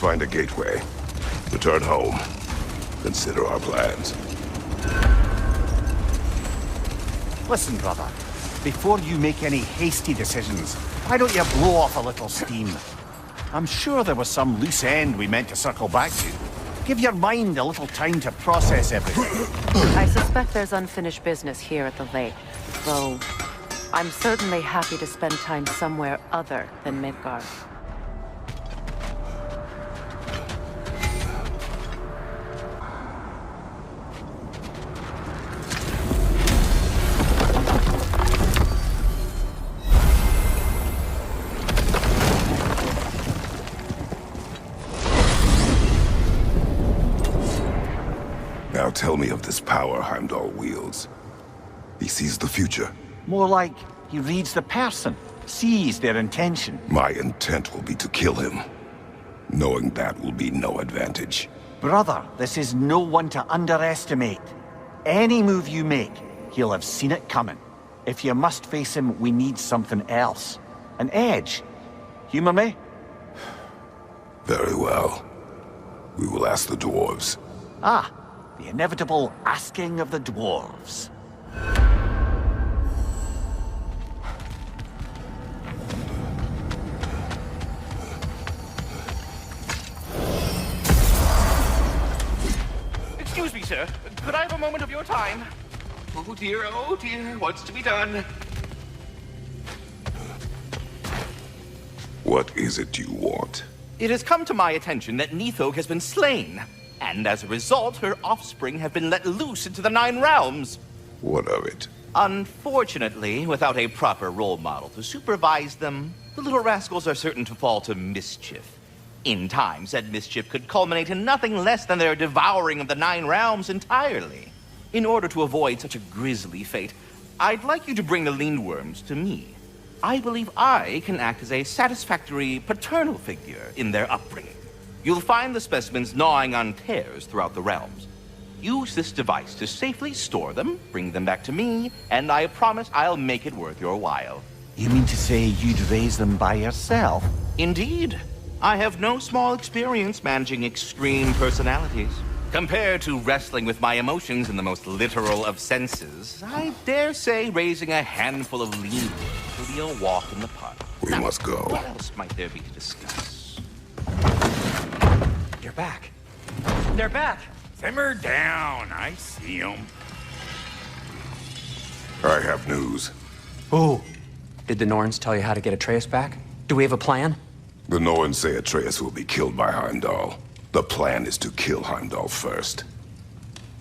find a gateway. Return home. Consider our plans. Listen, brother. Before you make any hasty decisions, why don't you blow off a little steam? I'm sure there was some loose end we meant to circle back to. Give your mind a little time to process everything. I suspect there's unfinished business here at the lake, though I'm certainly happy to spend time somewhere other than Midgard. Now tell me of this power Heimdall wields. He sees the future. More like he reads the person, sees their intention. My intent will be to kill him. Knowing that will be no advantage. Brother, this is no one to underestimate. Any move you make, he'll have seen it coming. If you must face him, we need something else. An edge. Humor me? Very well. We will ask the dwarves. Ah, the inevitable asking of the dwarves. Excuse me, sir. Could I have a moment of your time? Oh dear, what's to be done? What is it you want? It has come to my attention that Nithog has been slain, and as a result, her offspring have been let loose into the Nine Realms. What of it? Unfortunately, without a proper role model to supervise them, the little rascals are certain to fall to mischief. In time, said mischief could culminate in nothing less than their devouring of the Nine Realms entirely. In order to avoid such a grisly fate, I'd like you to bring the Lindworms to me. I believe I can act as a satisfactory paternal figure in their upbringing. You'll find the specimens gnawing on tears throughout the realms. Use this device to safely store them, bring them back to me, and I promise I'll make it worth your while. You mean to say you'd raise them by yourself? Indeed. I have no small experience managing extreme personalities. Compared to wrestling with my emotions in the most literal of senses, I dare say raising a handful of lean will be a walk in the park. We must go. What else might there be to discuss? They're back. They're back. Simmer down. I see them. I have news. Oh. Did the Norns tell you how to get Atreus back? Do we have a plan? The Norns say Atreus will be killed by Heimdall. The plan is to kill Heimdall first.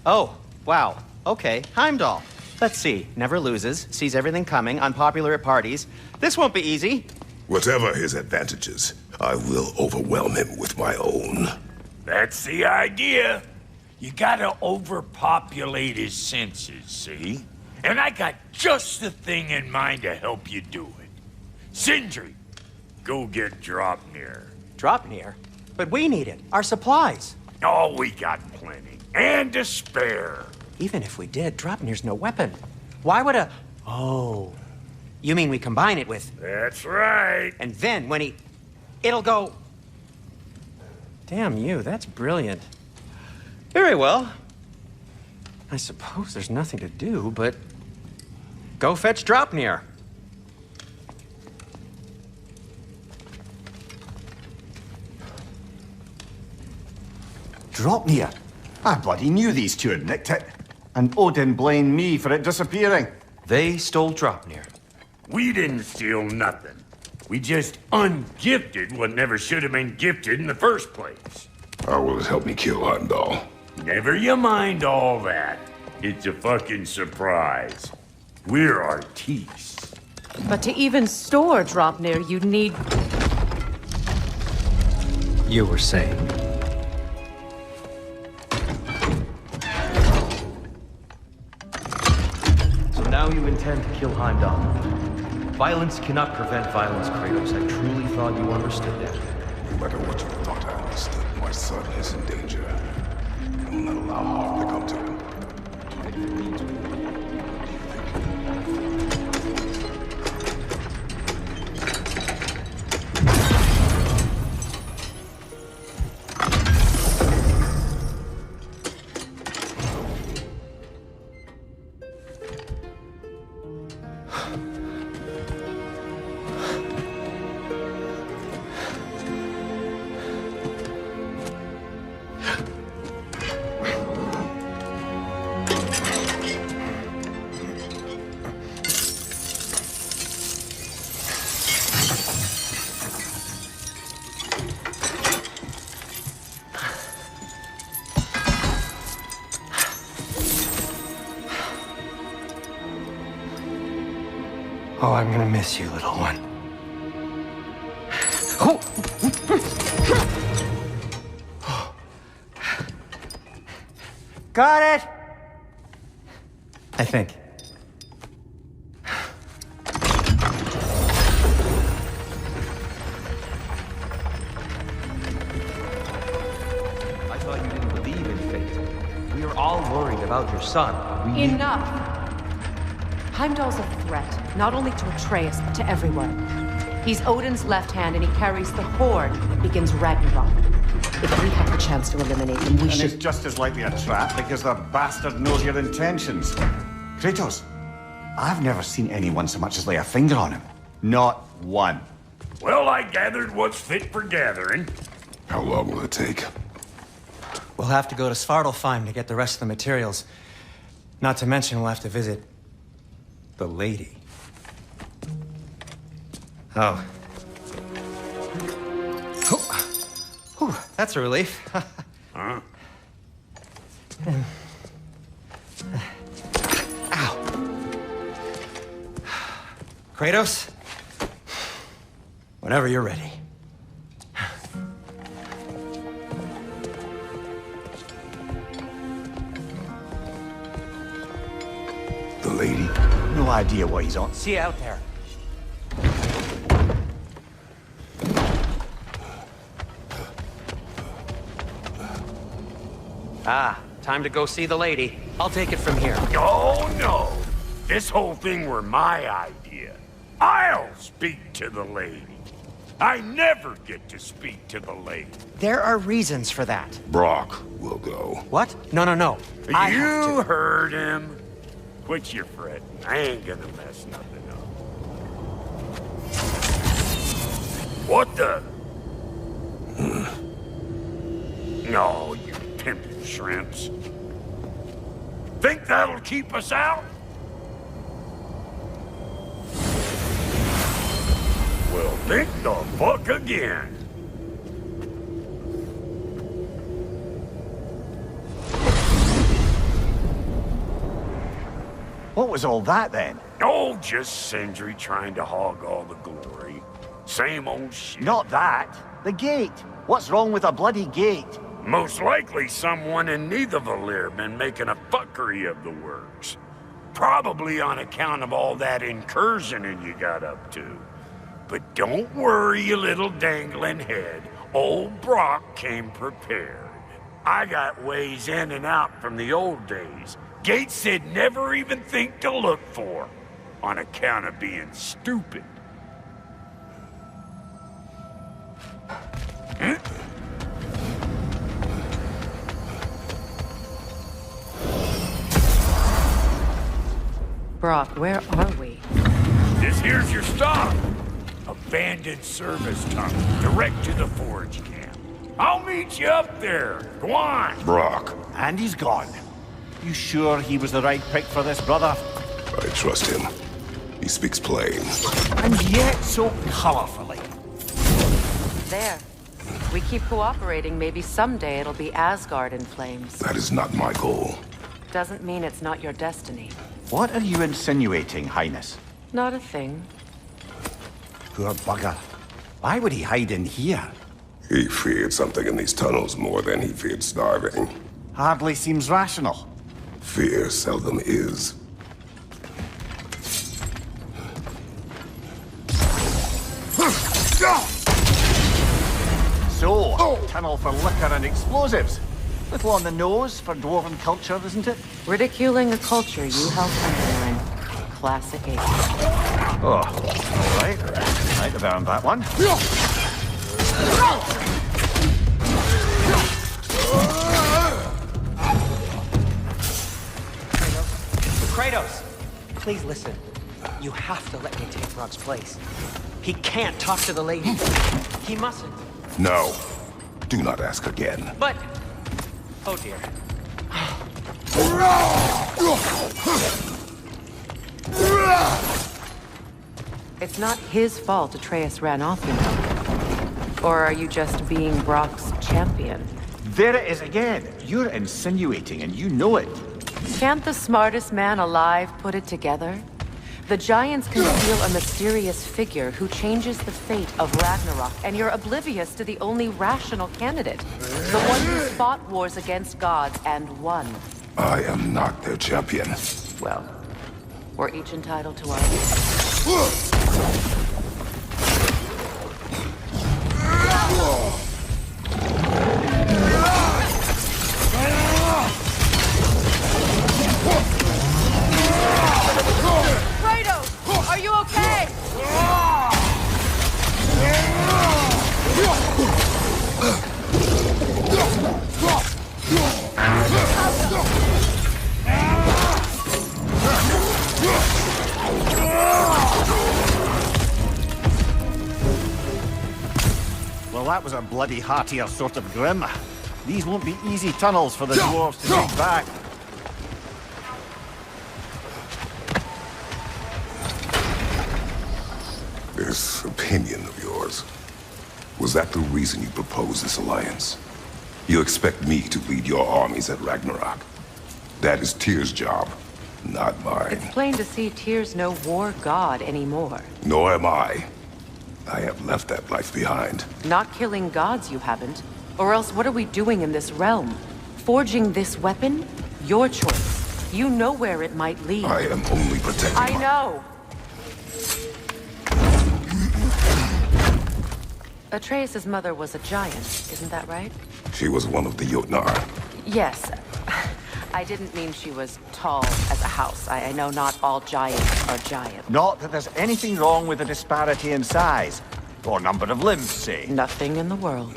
Oh, wow. Okay, Heimdall. Let's see. Never loses, sees everything coming, unpopular at parties. This won't be easy. Whatever his advantages, I will overwhelm him with my own. That's the idea. You gotta overpopulate his senses, see? And I got just the thing in mind to help you do it. Sindri, go get Draupnir. Draupnir? But we need it. Our supplies. Oh, we got plenty. And to spare. Even if we did, Draupnir's no weapon. Why would a... Oh. You mean we combine it with... That's right. And then when he... It'll go... Damn you, that's brilliant. Very well. I suppose there's nothing to do, but... Go fetch Draupnir. Draupnir? I bloody knew these two had nicked it. And Odin blamed me for it disappearing. They stole Draupnir. We didn't steal nothing. We just ungifted what never should have been gifted in the first place. How will it help me kill Heimdall? Never you mind all that. It's a fucking surprise. We're artistes. But to even store Draupnir, you'd need... You were saying? So now you intend to kill Heimdall. Violence cannot prevent violence, Kratos. I truly thought you understood that. No matter what you thought I understood, my son is in danger. I will not allow harm to come to him. Oh, I'm gonna miss you, little one. Got it! I think. I thought you didn't believe in fate. We are all worried about your son. We Enough! Heimdall's a threat, not only to Atreus, but to everyone. He's Odin's left hand, and he carries the horde that begins Ragnarok. If we have the chance to eliminate him, we And should... it's just as likely a trap because the bastard knows your intentions. Kratos, I've never seen anyone so much as lay a finger on him. Not one. Well, I gathered what's fit for gathering. How long will it take? We'll have to go to Svartalfheim to get the rest of the materials. Not to mention we'll have to visit the lady. Oh. Whew, that's a relief. Huh? Ow. Kratos? Whenever you're ready. The lady? No idea what he's on. See you out there. Ah, time to go see the lady. I'll take it from here. Oh, no. This whole thing were my idea. I'll speak to the lady. I never get to speak to the lady. There are reasons for that. Brock will go. What? No, no, no. I have You to. heard him. Quit your fretting. I ain't gonna mess nothing up. What the? No, you pimpin' shrimps. Think that'll keep us out? Well, think the fuck again. What was all that then? Oh, just Sindri trying to hog all the glory. Same old shit. Not that. The gate. What's wrong with a bloody gate? Most likely someone in Nidavellir been making a fuckery of the works. Probably on account of all that incursioning you got up to. But don't worry, you little dangling head. Old Brock came prepared. I got ways in and out from the old days. Gates they'd never even think to look for. On account of being stupid. Brock, where are we? This here's your stop. Abandoned service tunnel, direct to the forge camp. I'll meet you up there. Go on. Brock, And he's gone. You sure he was the right pick for this, brother? I trust him. He speaks plain. And yet so colorfully. There. We keep cooperating, maybe someday it'll be Asgard in flames. That is not my goal. Doesn't mean it's not your destiny. What are you insinuating, Highness? Not a thing. Poor bugger. Why would he hide in here? He feared something in these tunnels more than he feared starving. Hardly seems rational. Fear seldom is. So, tunnel for liquor and explosives. Little on the nose for dwarven culture, isn't it? Ridiculing a culture you helped undermine. Classic Ape. Oh, all right. Might have earned that one. Kratos, please listen. You have to let me take Brock's place. He can't talk to the lady. He mustn't. No. Do not ask again. But... oh dear. It's not his fault Atreus ran off, you know. Or are you just being Brock's champion? There it is again. You're insinuating and you know it. Can't the smartest man alive put it together? The Giants conceal a mysterious figure who changes the fate of Ragnarok, and you're oblivious to the only rational candidate. The one who fought wars against gods and won. I am not their champion. Well, we're each entitled to our... Kratos! Are you okay? Well, that was a bloody heartier sort of grim. These won't be easy tunnels for the dwarves to take back. This opinion of yours, was that the reason you proposed this alliance? You expect me to lead your armies at Ragnarok? That is Tyr's job, not mine. It's plain to see Tyr's no war god anymore. Nor am I. I have left that life behind. Not killing gods, you haven't. Or else what are we doing in this realm? Forging this weapon? Your choice. You know where it might lead. I am only protecting I know! Atreus' mother was a giant, isn't that right? She was one of the Jotnar. Yes. I didn't mean she was tall as a house. I know not all giants are giant. Not that there's anything wrong with the disparity in size, or number of limbs, say. Nothing in the world.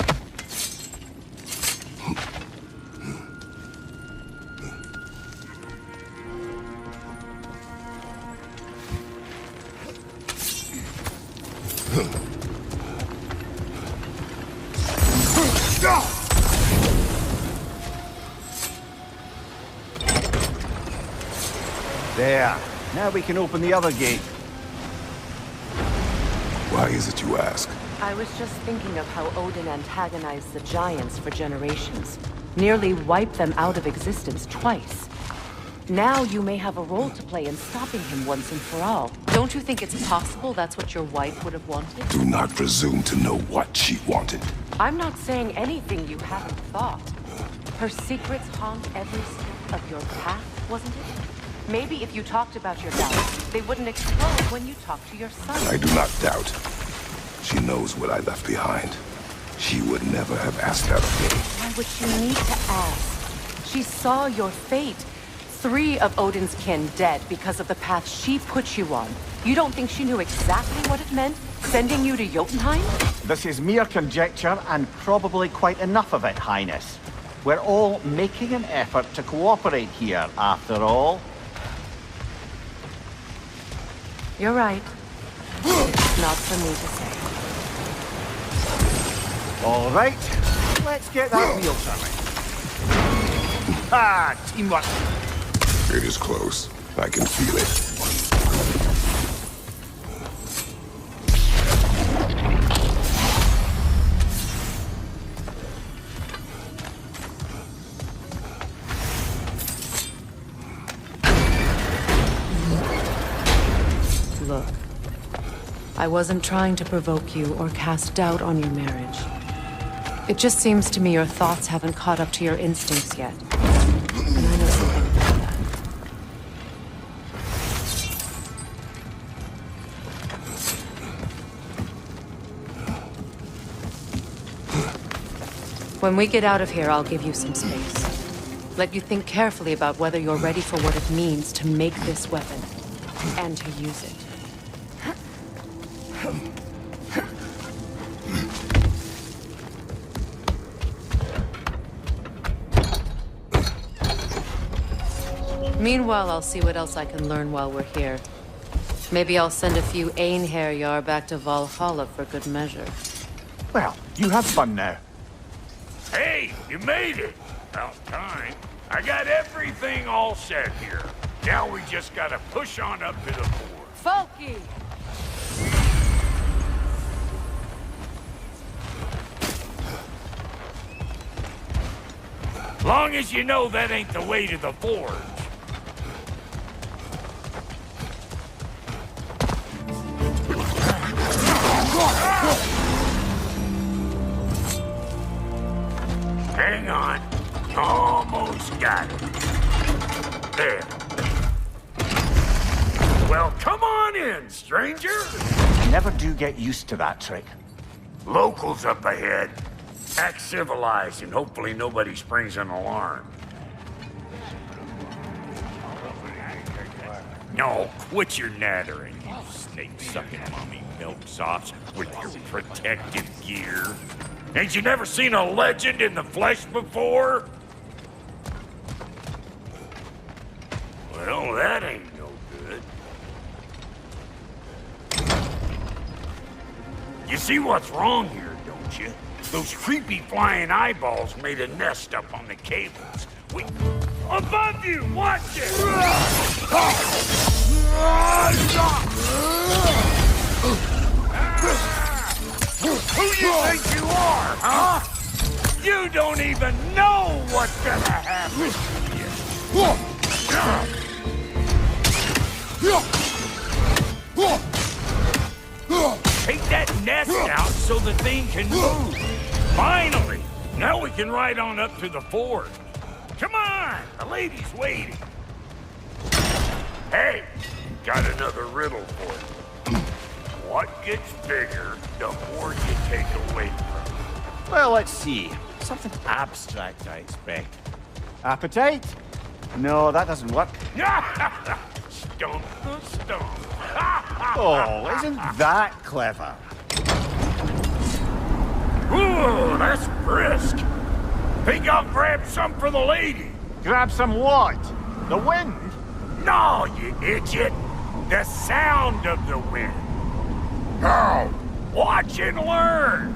There. Now we can open the other gate. Why is it you ask? I was just thinking of how Odin antagonized the giants for generations. Nearly wiped them out of existence twice. Now you may have a role to play in stopping him once and for all. Don't you think it's possible that's what your wife would have wanted? Do not presume to know what she wanted. I'm not saying anything you haven't thought. Her secrets haunt every step of your path, wasn't it? Maybe if you talked about your doubts, they wouldn't explode when you talked to your son. I do not doubt. She knows what I left behind. She would never have asked that of me. Why would she need to ask? She saw your fate. 3 of Odin's kin dead because of the path she put you on. You don't think she knew exactly what it meant, sending you to Jotunheim? This is mere conjecture, and probably quite enough of it, Highness. We're all making an effort to cooperate here, after all. You're right. It's not for me to say. All right, let's get that wheel turning. Ah, teamwork. It is close. I can feel it. Look, I wasn't trying to provoke you or cast doubt on your marriage. It just seems to me your thoughts haven't caught up to your instincts yet. And I know something about that. When we get out of here, I'll give you some space. Let you think carefully about whether you're ready for what it means to make this weapon, and to use it. Meanwhile, I'll see what else I can learn while we're here. Maybe I'll send a few Einherjar back to Valhalla for good measure. Well, you have fun now. Hey, you made it! About time. I got everything all set here. Now we just gotta push on up to the fort. Folky! Long as you know that ain't the way to the forge. got it. There. Well, come on in, stranger. Never do get used to that trick. Locals up ahead. Act civilized, and hopefully nobody springs an alarm. No, quit your nattering, you snake-sucking mommy milksops with your protective gear. Ain't you never seen a legend in the flesh before? Well, that ain't no good. You see what's wrong here, don't you? Those creepy flying eyeballs made a nest up on the cables. Above you! Watch it! Who you think you are, huh? You don't even know what's gonna happen to you. Take that nest out so the thing can move. Finally! Now we can ride on up to the fort. Come on! The lady's waiting. Hey! Got another riddle for you. What gets bigger, the more you take away from it? Well, let's see. Something abstract, I expect. Appetite? No, that doesn't work. Stump the stump. Oh, isn't that clever? Ooh, that's brisk. Think I'll grab some for the lady. Grab some what? The wind? No, you idiot. The sound of the wind. How? Watch and learn.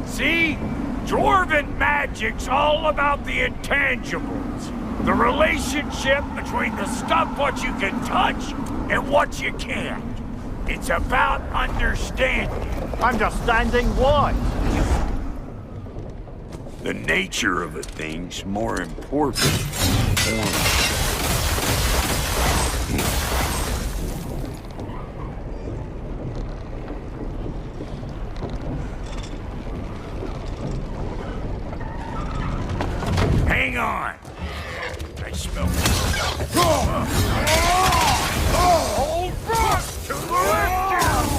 See? Dwarven magic's all about the intangibles. The relationship between the stuff what you can touch and what you can't. It's about understanding. Understanding what? The nature of a thing's more important. Hang on. I smell it. Hold fast to the left.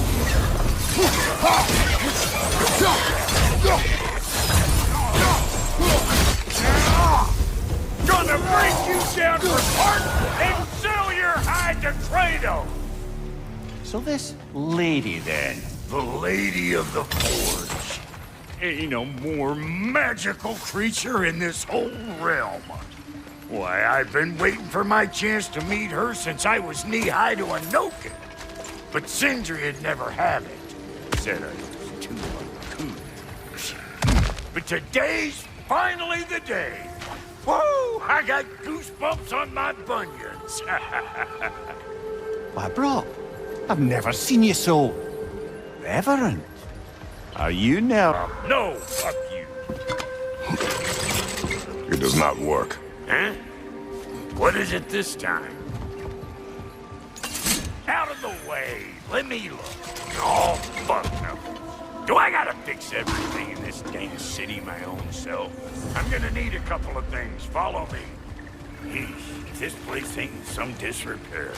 Gonna break you down for parts and sell your hide to Kratos. So this lady, then? The Lady of the Forge. Ain't no more magical creature in this whole realm. Why, I've been waiting for my chance to meet her since I was knee-high to a Noken. But Sindri had never had it. Said I was too uncouth. But today's finally the day. Whoa! I got goosebumps on my bunions. Why, bro, I've never seen you so reverent. Are you now? No, fuck you. It does not work. Huh? What is it this time? Out of the way. Let me look. Oh, fuck no. Do I gotta fix everything in this dang city my own self? I'm gonna need a couple of things. Follow me. Eesh, this place ain't in some disrepair.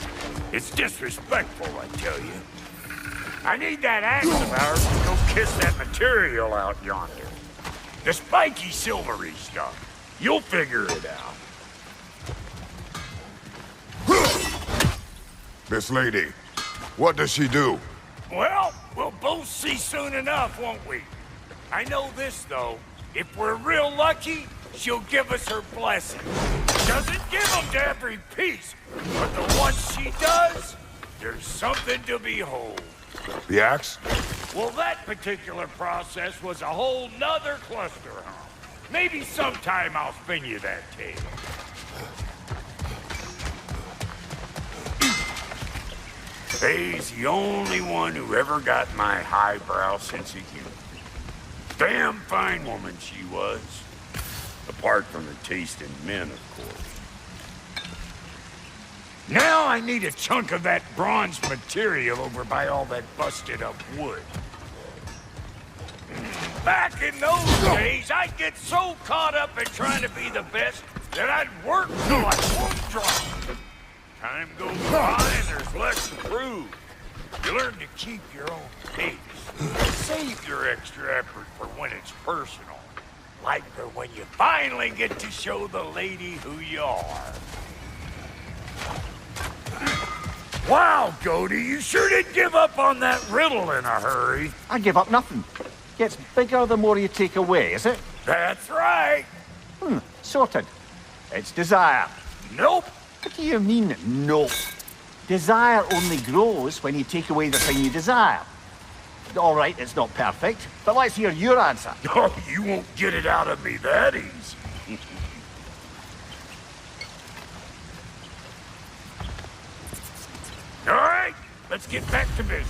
It's disrespectful, I tell you. I need that axe of ours to go kiss that material out yonder. The spiky silvery stuff. You'll figure it out. This lady, what does she do? Well, we'll both see soon enough, won't we? I know this, though. If we're real lucky, she'll give us her blessing. Doesn't give them to every piece, but the ones she does, there's something to behold. The axe? Well, that particular process was a whole nother cluster, huh? Maybe sometime I'll spin you that tale. Faye's the only one who ever got my highbrow sense of humor. Damn fine woman she was. Apart from the taste in men, of course. Now I need a chunk of that bronze material over by all that busted up wood. Back in those days, I'd get so caught up in trying to be the best, that I'd work till I won't drop. Time goes by and there's less to prove. You learn to keep your own pace. Save your extra effort for when it's personal. Like for when you finally get to show the lady who you are. Wow, Cody, you sure did give up on that riddle in a hurry. I give up nothing. Gets bigger the more you take away, is it? That's right. Sorted. It's desire. Nope. What do you mean, nope? Desire only grows when you take away the thing you desire. All right, it's not perfect, but let's hear your answer. Oh, you won't get it out of me that easy. All right, let's get back to business.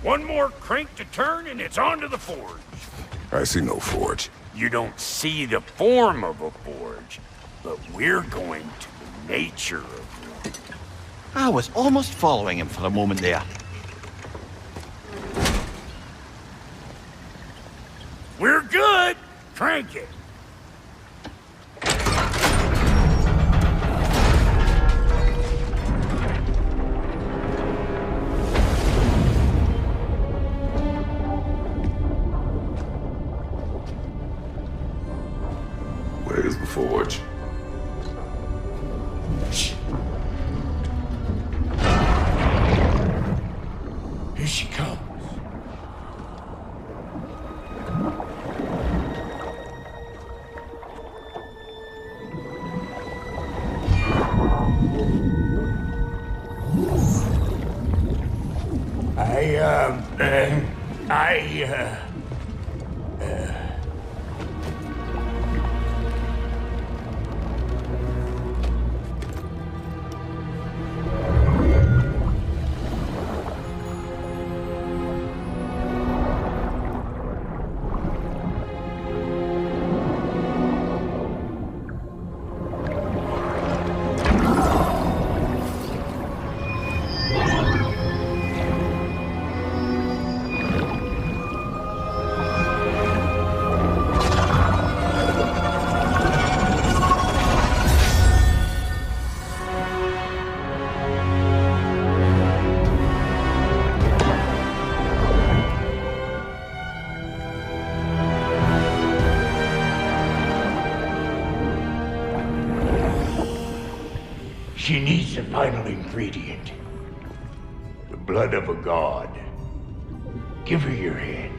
One more crank to turn and it's on to the forge. I see no forge. You don't see the form of a forge, but we're going to the nature of one. I was almost following him for a moment there. We're good. Crank it. Where's the forge? Here she comes. She needs the final ingredient. The blood of a god. Give her your hand.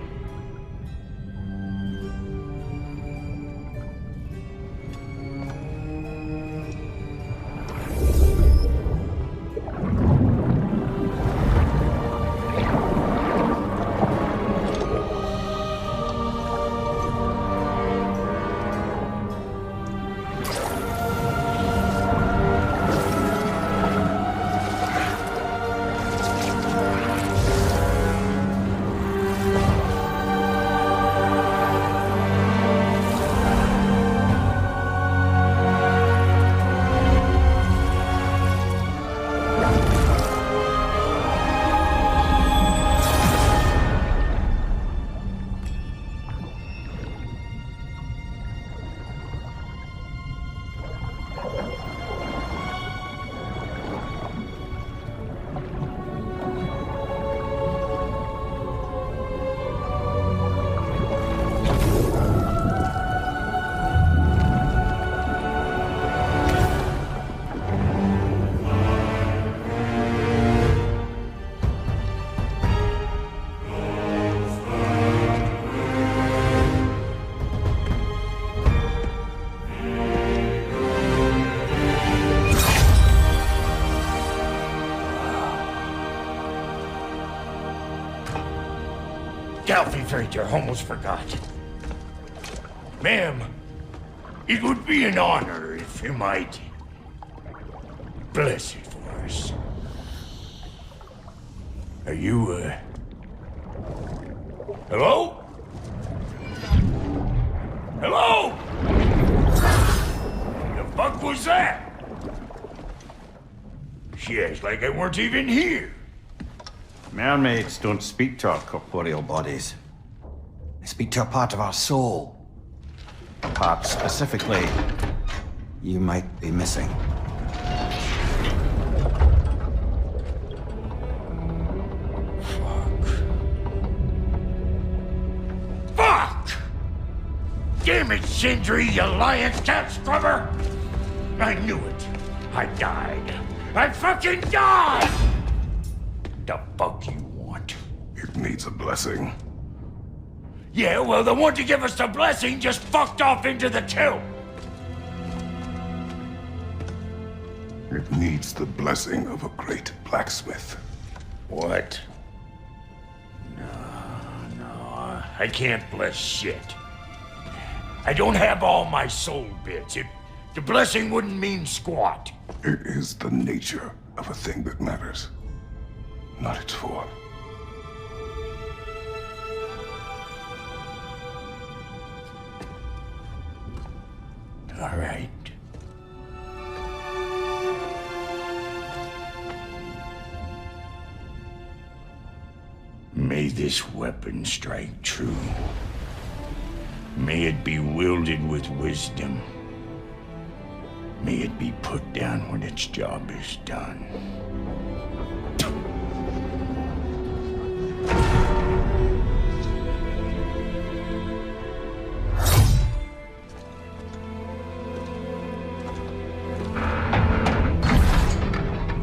I almost forgot. Ma'am, it would be an honor if you might bless it for us. Are you, hello? Hello? The fuck was that? She acts like I weren't even here. Mermaids don't speak to our corporeal bodies. They speak to a part of our soul. A part specifically you might be missing. Fuck! Damn it, Sindri, you lion cat scrubber! I knew it. I died. I fucking died! The fuck you want? It needs a blessing. Yeah, well, the one to give us the blessing just fucked off into the tomb. It needs the blessing of a great blacksmith. What? No, I can't bless shit. I don't have all my soul bits. The blessing wouldn't mean squat. It is the nature of a thing that matters, not its form. All right. May this weapon strike true. May it be wielded with wisdom. May it be put down when its job is done.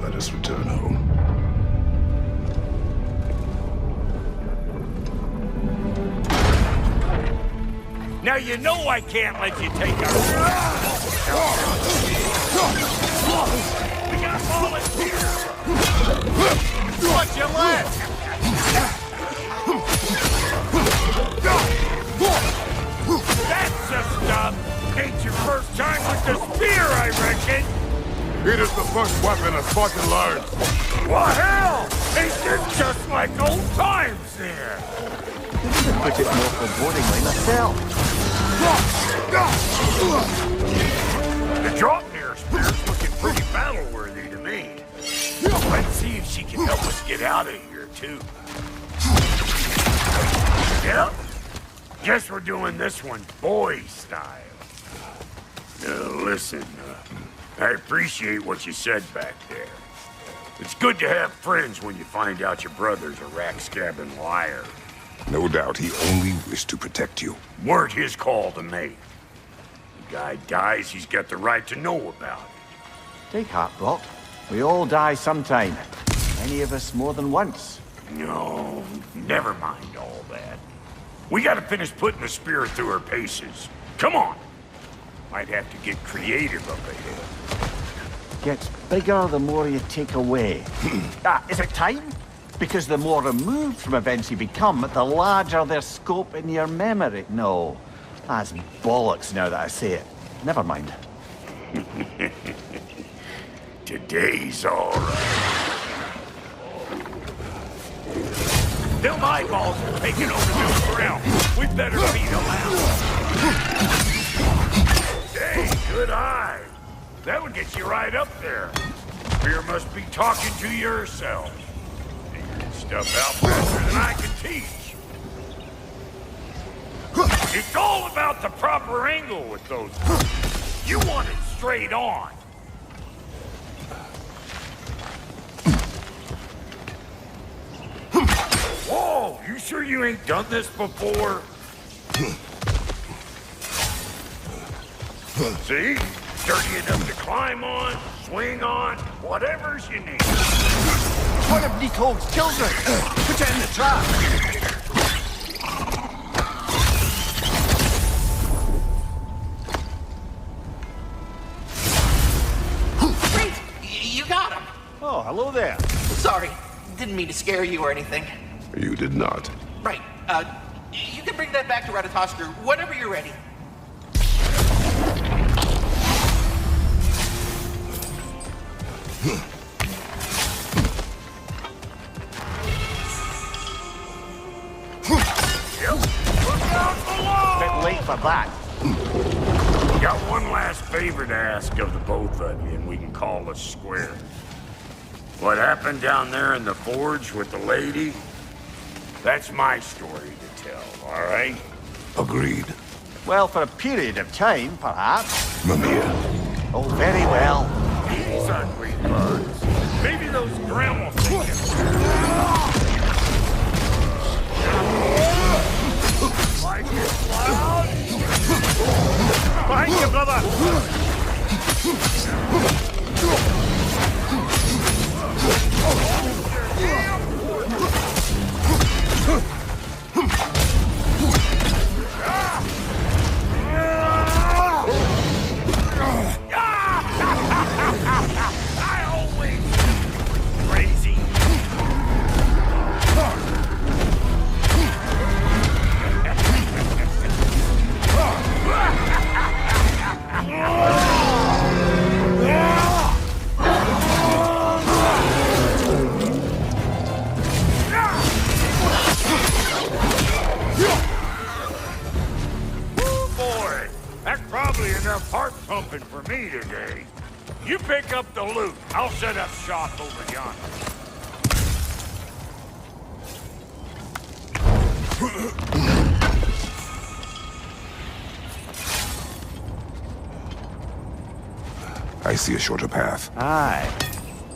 Let us return home. Now you know I can't let you take our... We got volunteers! Watch your left! That's the stuff! Ain't your first time with the spear, I reckon! It is the first weapon a Spartan learns. Well, hell! Ain't this just like old times there? Put it more forebodingly myself. The Draupnir spear's looking pretty battle-worthy to me. Let's see if she can help us get out of here, too. Yep. Guess we're doing this one boy style. Listen, I appreciate what you said back there. It's good to have friends when you find out your brother's a rack-scabbing liar. No doubt he only wished to protect you. Weren't his call to make. The guy dies, he's got the right to know about it. Take heart, Brock. We all die sometime. Many of us more than once. No, never mind all that. We gotta finish putting the spear through her paces. Come on! Might have to get creative up ahead. Gets bigger the more you take away. Is it time? Because the more removed from events you become, the larger their scope in your memory. No, that's bollocks now that I say it. Never mind. Today's all right. Them eyeballs are taking over this realm. We better beat them out. Hey, good eye. That would get you right up there. Fear must be talking to yourself. Figuring stuff out faster than I can teach. It's all about the proper angle with those. You want it straight on. Whoa, you sure you ain't done this before? See? Sturdy enough to climb on, swing on, whatever's you need. One of Nicole's children! Put it in the trap! Great! You got him! Oh, hello there. Sorry, didn't mean to scare you or anything. You did not. Right, you can bring that back to Ratatoskru whenever you're ready. Bit late for that. Got one last favor to ask of the both of you, and we can call us square. What happened down there in the forge with the lady? That's my story to tell, all right? Agreed. Well, for a period of time, perhaps. Mimir, Oh, very well. These ugly birds. Maybe those grandma things. Like it loud? Behind you, brother! I always crazy. Boy, that's probably enough heart pumping for me today. You pick up the loot. I'll set up shop over yonder. I see a shorter path. Aye.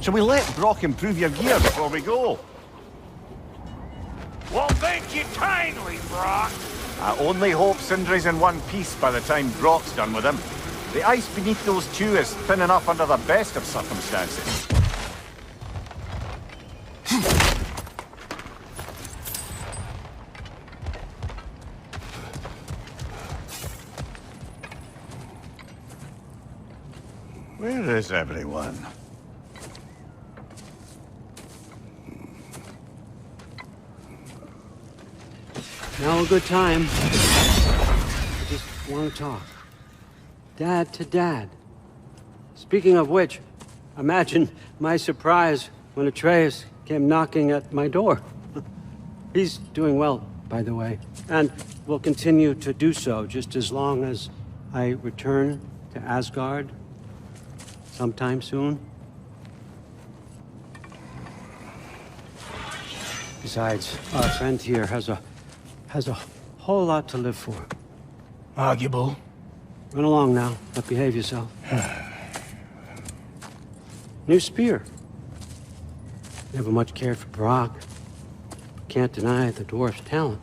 Shall we let Brock improve your gear before we go? Well, thank you kindly, Brock. I only hope Sindri's in one piece by the time Brock's done with him. The ice beneath those two is thin enough under the best of circumstances. Where is everyone? Now a good time. I just want to talk. Dad to Dad. Speaking of which, imagine my surprise when Atreus came knocking at my door. He's doing well, by the way, and will continue to do so just as long as I return to Asgard sometime soon. Besides, our friend here has a whole lot to live for. Arguable. Run along now, but behave yourself. New spear. Never much cared for Brock. Can't deny the dwarf's talent.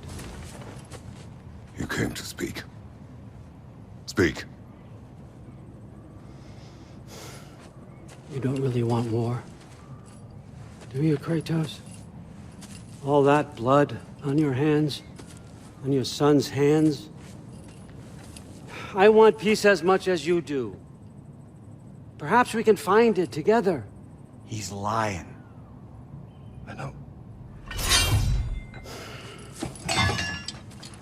You came to speak. Speak. You don't really want war, do you, Kratos? All that blood on your hands, on your son's hands. I want peace as much as you do. Perhaps we can find it together. He's lying. I know.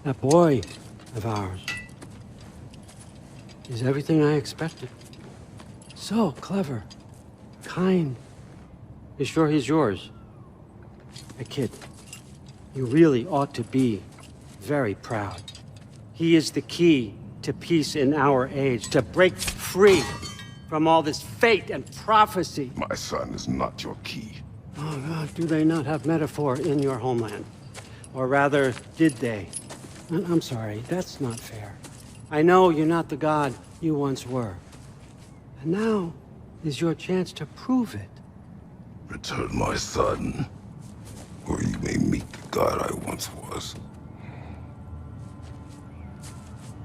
That boy of ours is everything I expected. So clever, kind. You sure he's yours? A kid. You really ought to be very proud. He is the key to peace in our age, to break free from all this fate and prophecy. My son is not your key. Oh, God, do they not have metaphor in your homeland? Or rather, did they? I'm sorry, that's not fair. I know you're not the god you once were. And now is your chance to prove it. Return my son, or you may meet the god I once was.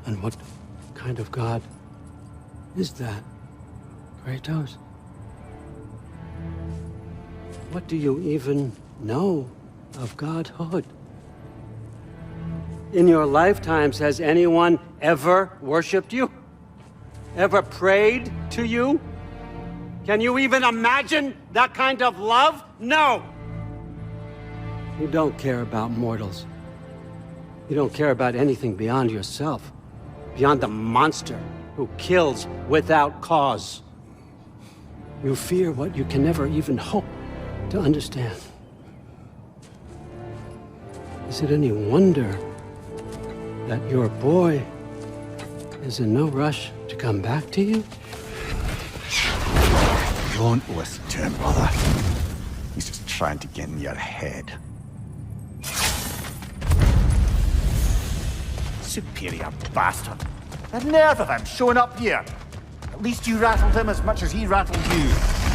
And what kind of god is that, Kratos? What do you even know of godhood? In your lifetimes, has anyone ever worshipped you? Ever prayed to you? Can you even imagine that kind of love? No! You don't care about mortals. You don't care about anything beyond yourself. Beyond the monster who kills without cause. You fear what you can never even hope to understand. Is it any wonder that your boy is in no rush to come back to you? Don't listen to him, brother. He's just trying to get in your head. Superior bastard. The nerve of him showing up here. I At least you rattled him as much as he rattled you.